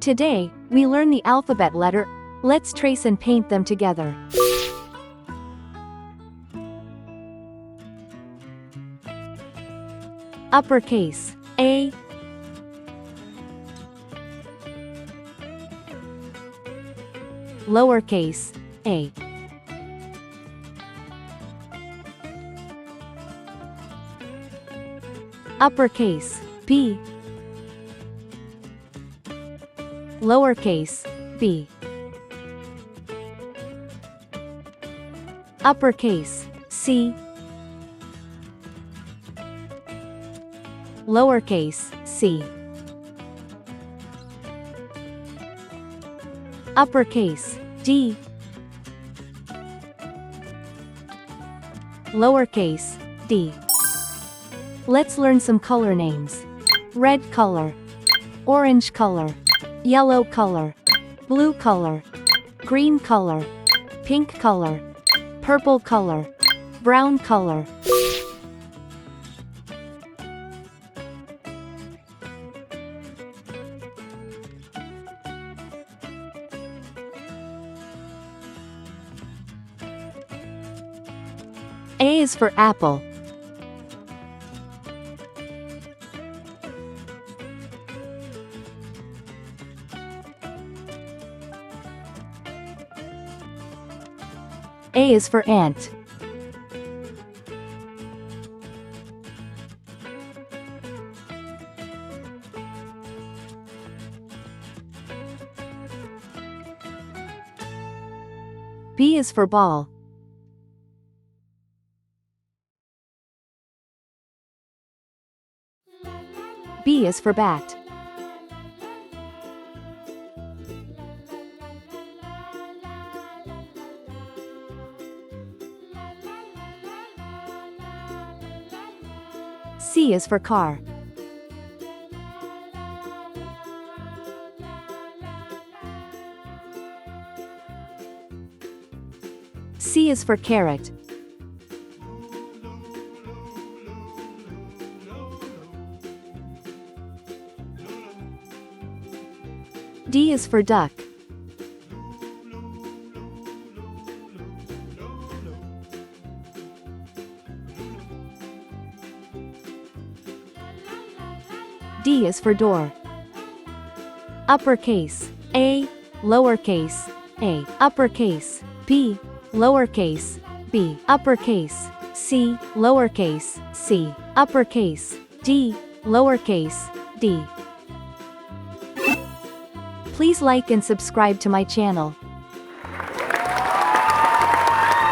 Today, we learn the alphabet letter. Let's trace and paint them together. Uppercase A, lowercase a, uppercase B, lowercase b, uppercase C, lowercase c, uppercase D, lowercase d. Let's learn some color names. Red color, orange color, yellow color, blue color, green color, pink color, purple color, brown color. A is for apple. A is for ant. B is for ball. B is for bat. C is for car. C is for carrot. D is for duck. D is for door. Uppercase A, lowercase a, uppercase B, lowercase b, uppercase C, lowercase c, uppercase D, lowercase d. Please like and subscribe to my channel.